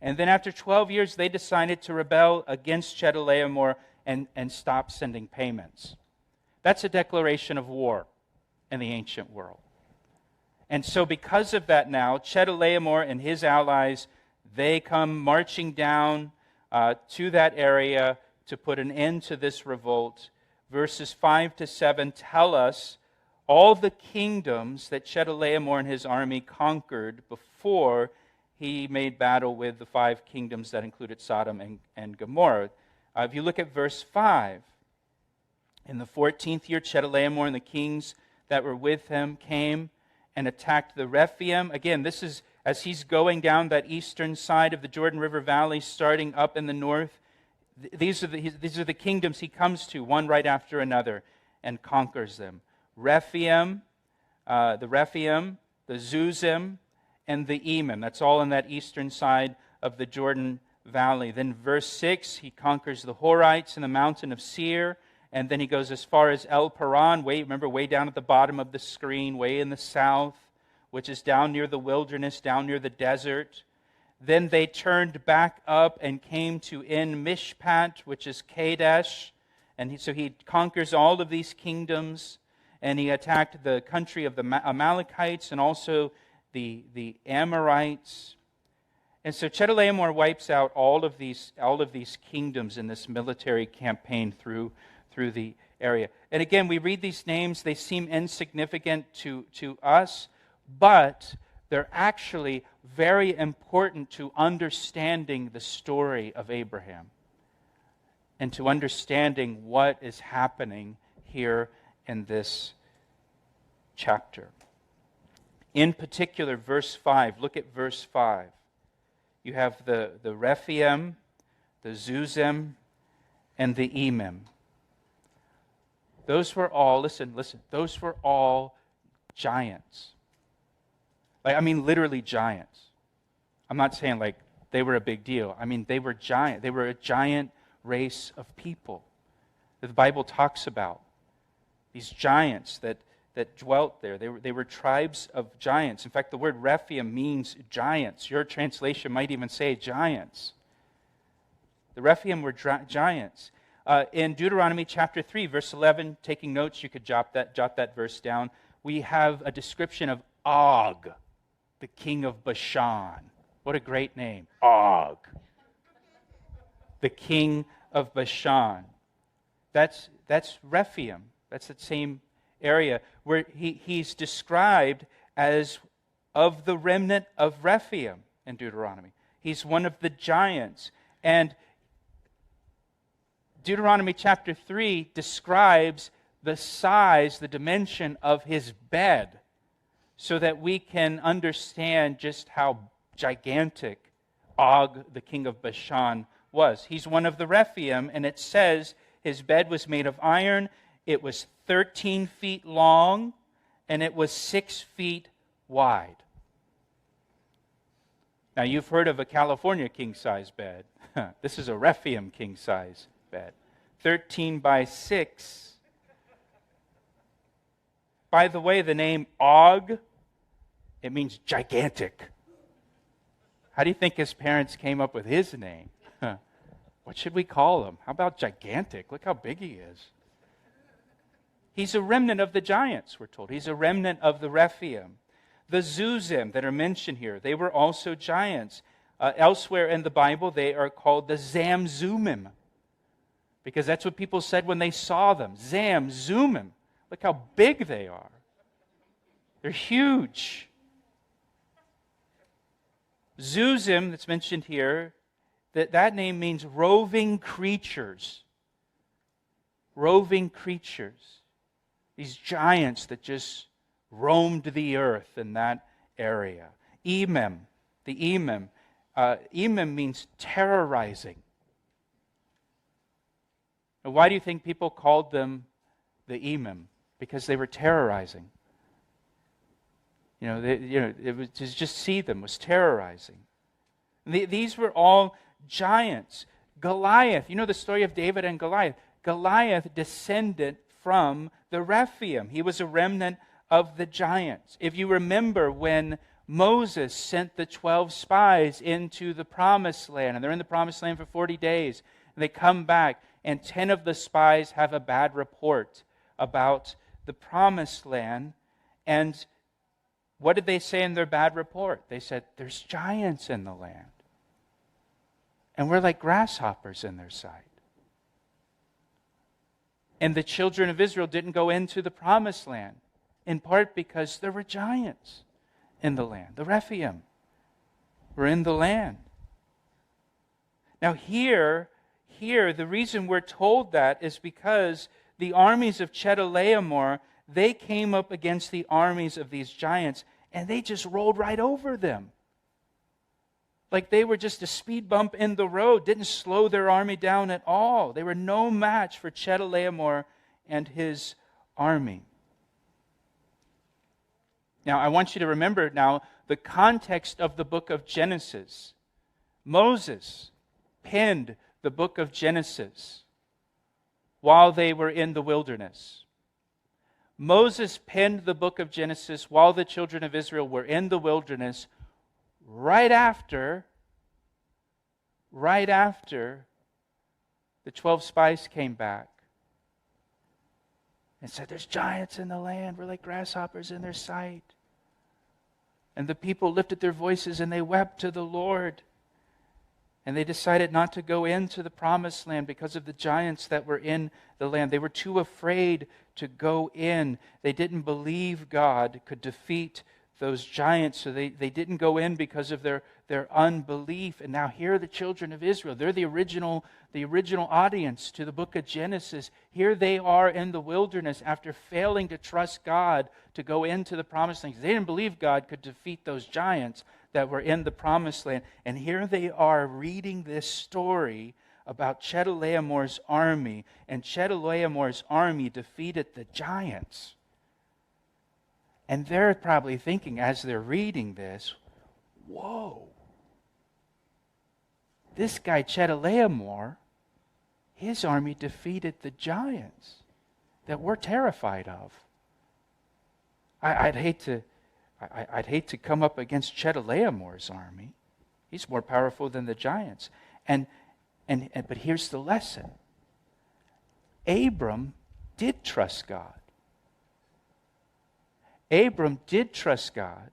And then after 12 years, they decided to rebel against Chedorlaomer and stop sending payments. That's a declaration of war in the ancient world. And so because of that now, Chedorlaomer and his allies, they come marching down to that area to put an end to this revolt. Verses 5 to 7 tell us all the kingdoms that Chedorlaomer and his army conquered before he made battle with the 5 kingdoms that included Sodom and Gomorrah. If you look at verse 5, in the 14th year, Chedorlaomer and the kings that were with him came and attacked the Rephaim. Again, this is as he's going down that eastern side of the Jordan River Valley, starting up in the north. These are the kingdoms he comes to, one right after another, and conquers them. the Rephaim, the Zuzim, and the Emim. That's all on that eastern side of the Jordan Valley. Then verse 6, he conquers the Horites in the mountain of Seir, and then he goes as far as El Paran, way down at the bottom of the screen, way in the south, which is down near the wilderness, down near the desert. Then they turned back up and came to En Mishpat, which is Kadesh. And so he conquers all of these kingdoms, and he attacked the country of the Amalekites and also the Amorites. And so Chedorlaomer wipes out all of these kingdoms in this military campaign through the area. And again, we read these names, they seem insignificant to us, but they're actually very important to understanding the story of Abraham and to understanding what is happening here in this chapter. In particular, verse 5, look at verse 5. You have the Rephaim, the Zuzim, and the Emim. Those were all, listen, those were all giants. Literally giants. I'm not saying like they were a big deal. They were giant. They were a giant race of people that the Bible talks about. These giants that dwelt there. They were tribes of giants. In fact, the word Rephaim means giants. Your translation might even say giants. The Rephaim were giants. In Deuteronomy chapter 3, verse 11, taking notes, you could jot that verse down. We have a description of Og, the king of Bashan. What a great name. Og. The king of Bashan. That's Rephaim. That's that same area where he's described as of the remnant of Rephaim in Deuteronomy. He's one of the giants. And Deuteronomy chapter 3 describes the size, the dimension of his bed, so that we can understand just how gigantic Og, the king of Bashan, was. He's one of the Rephaim, and it says his bed was made of iron. It was 13 feet long, and it was 6 feet wide. Now, you've heard of a California king-size bed. This is a Rephaim king-size bed. 13 by 6. By the way, the name Og, it means gigantic. How do you think his parents came up with his name? What should we call him? How about gigantic? Look how big he is. He's a remnant of the giants, we're told. He's a remnant of the Rephaim. The Zuzim that are mentioned here, they were also giants. Elsewhere in the Bible, they are called the Zamzumim, because that's what people said when they saw them. Zamzumim. Look how big they are. They're huge. Zuzim, that's mentioned here, that name means roving creatures. Roving creatures. These giants that just roamed the earth in that area. Emim, the Emim. Emim means terrorizing. Now, why do you think people called them the Emim? Because they were terrorizing. It was to just see them was terrorizing. These were all giants. Goliath, you know the story of David and Goliath. Goliath descended from the Rephaim. He was a remnant of the giants. If you remember when Moses sent the 12 spies into the promised land, and they're in the promised land for 40 days. And they come back, and 10 of the spies have a bad report about the promised land. And what did they say in their bad report? They said, there's giants in the land. And we're like grasshoppers in their sight. And the children of Israel didn't go into the promised land, in part because there were giants in the land. The Rephaim were in the land. Now here, the reason we're told that is because the armies of Chedorlaomer, they came up against the armies of these giants, and they just rolled right over them. Like they were just a speed bump in the road, didn't slow their army down at all. They were no match for Chedorlaomer and his army. Now, I want you to remember now the context of the book of Genesis. Moses penned the book of Genesis while they were in the wilderness. Moses penned the book of Genesis while the children of Israel were in the wilderness, right after the 12 spies came back and said, there's giants in the land. We're like grasshoppers in their sight. And the people lifted their voices and they wept to the Lord. And they decided not to go into the promised land because of the giants that were in the land. They were too afraid to go in. They didn't believe God could defeat those giants, so they didn't go in because of their unbelief. And now here are the children of Israel. They're the original audience to the book of Genesis. Here they are in the wilderness after failing to trust God to go into the promised land. They didn't believe God could defeat those giants that were in the promised land. And here they are reading this story about Chedorlaomer's army, and Chedorlaomer's army defeated the giants. And they're probably thinking as they're reading this, whoa, this guy Chedorlaomer, his army defeated the giants that we're terrified of. I'd hate to come up against Chedorlaomer's army. He's more powerful than the giants. But here's the lesson. Abram did trust God. Abram did trust God,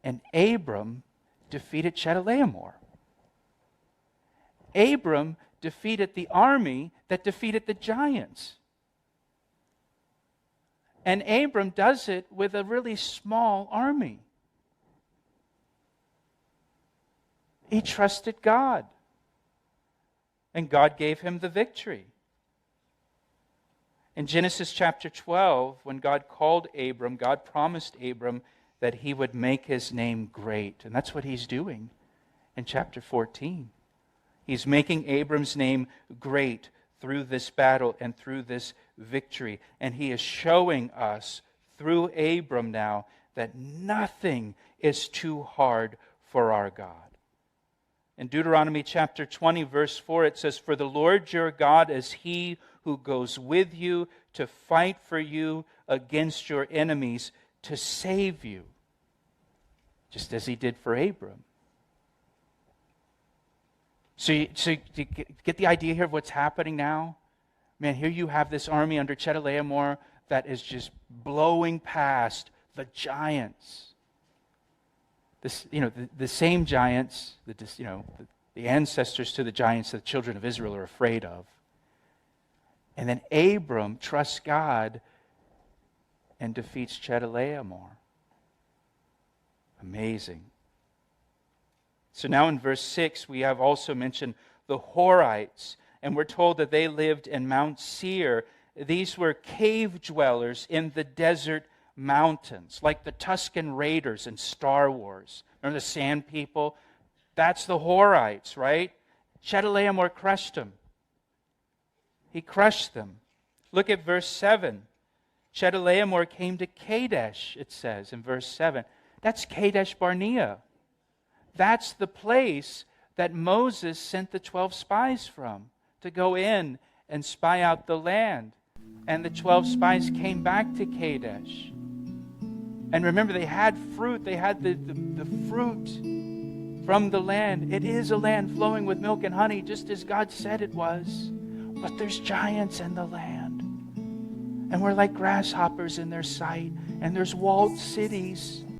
and Abram defeated Chedorlaomer. Abram defeated the army that defeated the giants. And Abram does it with a really small army. He trusted God, and God gave him the victory. In Genesis chapter 12, when God called Abram, God promised Abram that he would make his name great. And that's what he's doing in chapter 14. He's making Abram's name great through this battle and through this victory. And he is showing us through Abram now that nothing is too hard for our God. In Deuteronomy chapter 20, verse 4, it says, "For the Lord your God is He who goes with you to fight for you against your enemies, to save you," just as He did for Abram. So you get the idea here of what's happening now? Man, here you have this army under Chedorlaomer that is just blowing past the giants. The same giants, the ancestors to the giants that the children of Israel are afraid of. And then Abram trusts God and defeats Chedorlaomer. Amazing. So now in verse 6, we have also mentioned the Horites, and we're told that they lived in Mount Seir. These were cave dwellers in the desert mountains, like the Tusken Raiders in Star Wars. Remember the sand people? That's the Horites, right? Chedorlaomer crushed them. He crushed them. Look at verse 7. Chedorlaomer came to Kadesh, it says in verse 7. That's Kadesh Barnea. That's the place that Moses sent the 12 spies from to go in and spy out the land. And the 12 spies came back to Kadesh. And remember, they had fruit. They had the fruit from the land. It is a land flowing with milk and honey, just as God said it was. But there's giants in the land. And we're like grasshoppers in their sight. And there's walled cities.